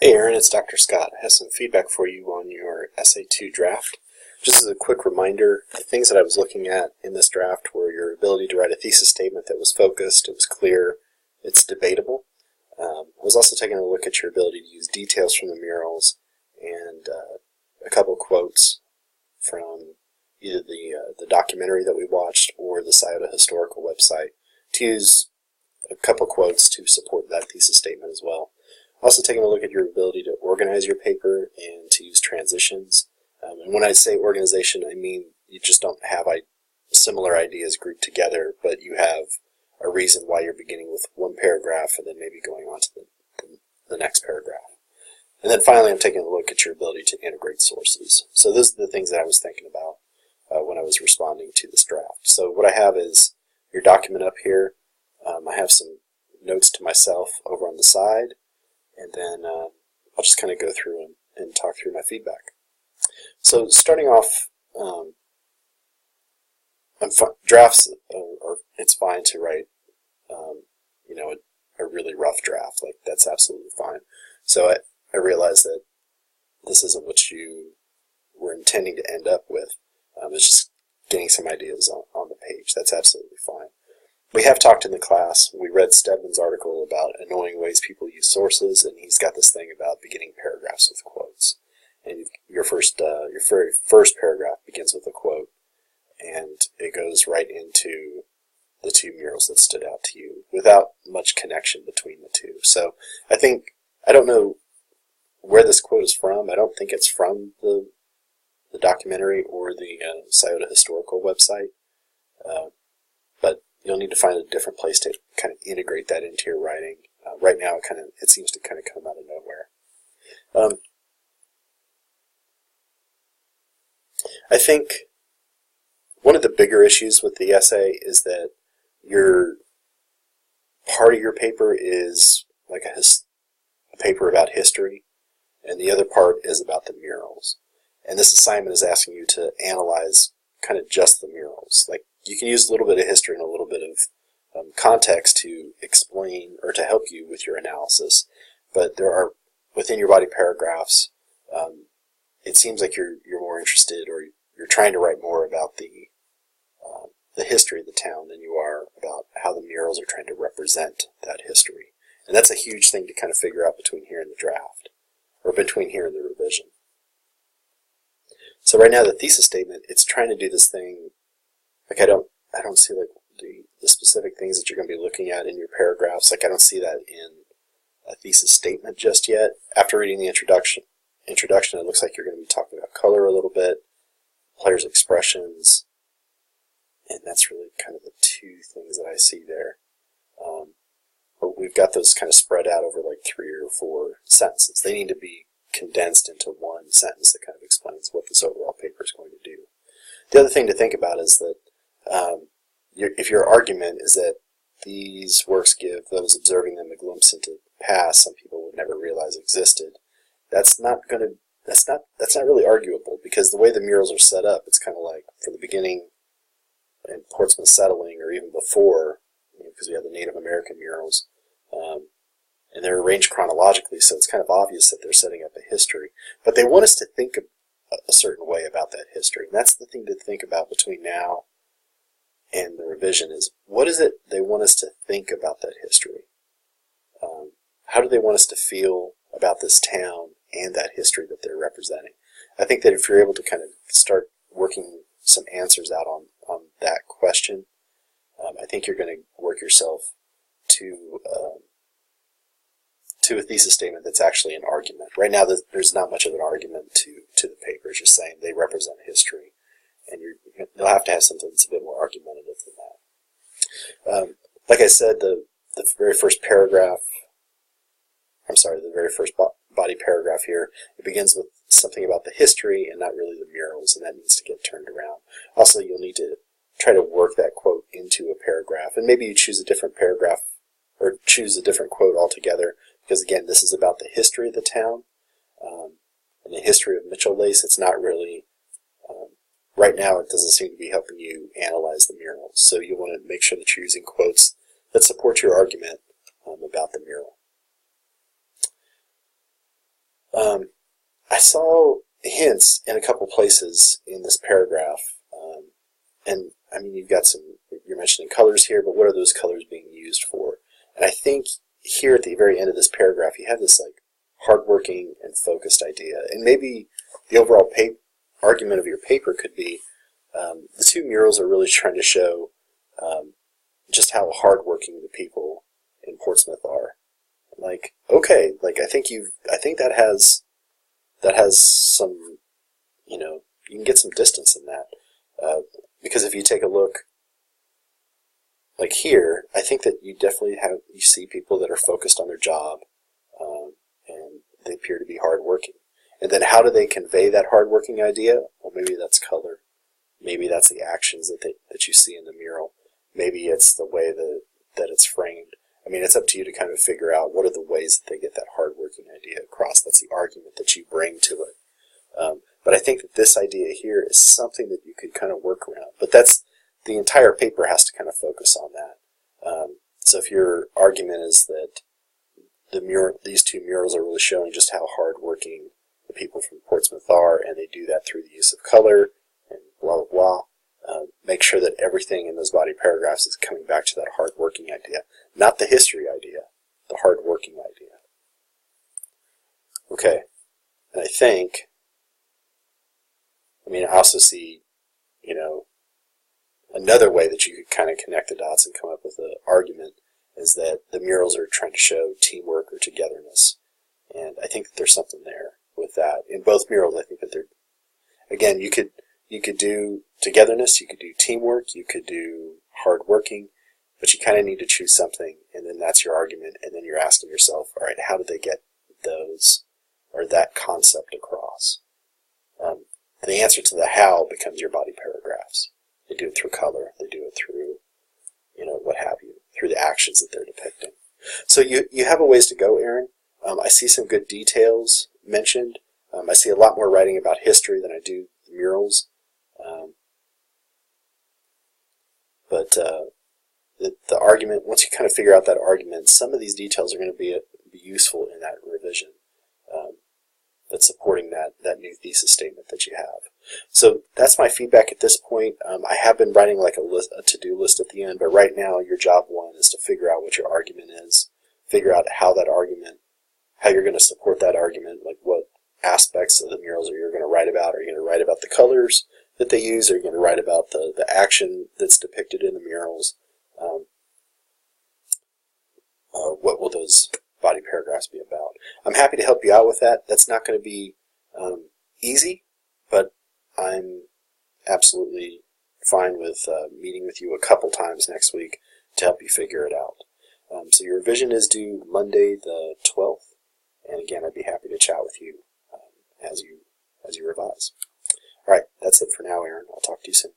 Hey Aaron, it's Dr. Scott. I have some feedback for you on your Essay 2 draft. Just as a quick reminder, the things that I was looking at in this draft were your ability to write a thesis statement that was focused, it was clear, it's debatable. I was also taking a look at your ability to use details from the murals and a couple quotes from either the documentary that we watched or the Scioto Historical website to use a couple quotes to support that thesis statement as well. Also taking a look at your ability to organize your paper and to use transitions. And when I say organization, I mean you just don't have similar ideas grouped together, but you have a reason why you're beginning with one paragraph and then maybe going on to the next paragraph. And then finally, I'm taking a look at your ability to integrate sources. So those are the things that I was thinking about when I was responding to this draft. So what I have is your document up here. I have some notes to myself over on the side. And then I'll just kind of go through and talk through my feedback. So starting off, drafts, it's fine to write, a really rough draft. Like, that's absolutely fine. So I realized that this isn't what you were intending to end up with. It's just getting some ideas on the page. That's absolutely fine. We have talked in the class. We read Stedman's article about annoying ways people use sources, and he's got this thing about beginning paragraphs with quotes. And your very first paragraph begins with a quote, and it goes right into the two murals that stood out to you without much connection between the two. So I don't know where this quote is from. I don't think it's from the documentary or the Scioto Historical website. But you'll need to find a different place to kind of integrate that into your writing. Right now, it seems to kind of come out of nowhere. I think one of the bigger issues with the essay is that part of your paper is like a paper about history, and the other part is about the murals. And this assignment is asking you to analyze kind of just the murals. Like, you can use a little bit of history and a little bit of context to explain or to help you with your analysis, but there are, within your body paragraphs, it seems like you're more interested, or you're trying to write more about the history of the town than you are about how the murals are trying to represent that history. And that's a huge thing to kind of figure out between here and the draft, or between here and the revision. So right now, the thesis statement, it's trying to do this thing. Like, I don't see like the specific things that you're going to be looking at in your paragraphs. Like, I don't see that in a thesis statement just yet. After reading the introduction, it looks like you're going to be talking about color a little bit, players' expressions, and that's really kind of the two things that I see there. But we've got those kind of spread out over like 3 or 4 sentences. They need to be condensed into one sentence that kind of explains what this overall paper is going to do. The other thing to think about is that if your argument is that these works give those observing them a glimpse into the past some people would never realize existed, that's not really arguable, because the way the murals are set up, it's kind of like from the beginning in Portsmouth settling, or even before, because we have the Native American murals, and they're arranged chronologically, so it's kind of obvious that they're setting up a history. But they want us to think a certain way about that history, and that's the thing to think about between now and the revision, is what is it they want us to think about that history? How do they want us to feel about this town and that history that they're representing? I think that if you're able to kind of start working some answers out on that question, I think you're going to work yourself to a thesis statement that's actually an argument. Right now, there's not much of an argument to the paper. It's just saying they represent history, and you'll have to have something that's a bit more argumentative than that. Like I said, the very first paragraph, the very first body paragraph here, it begins with something about the history and not really the murals, and that needs to get turned around. Also, you'll need to try to work that quote into a paragraph, and maybe you choose a different paragraph or choose a different quote altogether, because again, this is about the history of the town and the history of Mitchell Lace. It's not really, right now it doesn't seem to be helping you analyze the murals, so you want to make sure that you're using quotes that support your argument about the mural. I saw hints in a couple places in this paragraph, and I mean, you're mentioning colors here, but what are those colors being used for? And I think here at the very end of this paragraph, you have this like hardworking and focused idea, and maybe the overall argument of your paper could be the two murals are really trying to show just how hardworking the people in Portsmouth are. Like, okay, like I think that has some, you can get some distance in that, because if you take a look, like here, I think that you see people that are focused on their job, and they appear to be hardworking. And then how do they convey that hardworking idea? Well, maybe that's color. Maybe that's the actions that you see in the mural. Maybe it's the way that it's framed. I mean, it's up to you to kind of figure out what are the ways that they get that hardworking idea across. That's the argument that you bring to it. But I think that this idea here is something that you could kind of work around. But the entire paper has to kind of focus on that. So if your argument is that these two murals are really showing just how hardworking the people from Portsmouth are, and they do that through the use of color and blah, blah, blah, make sure that everything in those body paragraphs is coming back to that hardworking idea. Not the history idea, the hardworking idea. Okay, and I also see, another way that you could kind of connect the dots and come up with an argument is that the murals are trying to show teamwork or togetherness. And I think that there's something there with that. In both murals, I think that again, you could do togetherness, you could do teamwork, you could do hardworking, but you kind of need to choose something, and then that's your argument, and then you're asking yourself, all right, how did they get those, or that concept across? And the answer to the how becomes your body paragraphs. They do it through color, they do it through, what have you, through the actions that they're depicting. So you have a ways to go, Aaron. I see some good details mentioned. I see a lot more writing about history than I do the murals. But the argument, once you kind of figure out that argument, some of these details are going to be useful in that revision that's supporting that new thesis statement that you have. So that's my feedback at this point. I have been writing like a to-do list at the end, but right now your job one is to figure out what your argument is, figure out how you're going to support that argument, like what aspects of the murals are you going to write about. Are you going to write about the colors that they use? Are you going to write about the action that's depicted in the murals? What will those body paragraphs be about? I'm happy to help you out with that. That's not going to be easy, but I'm absolutely fine with meeting with you a couple times next week to help you figure it out. So your revision is due Monday the 12th, and again, I'd be happy to chat with you as you revise. All right, that's it for now, Aaron. I'll talk to you soon.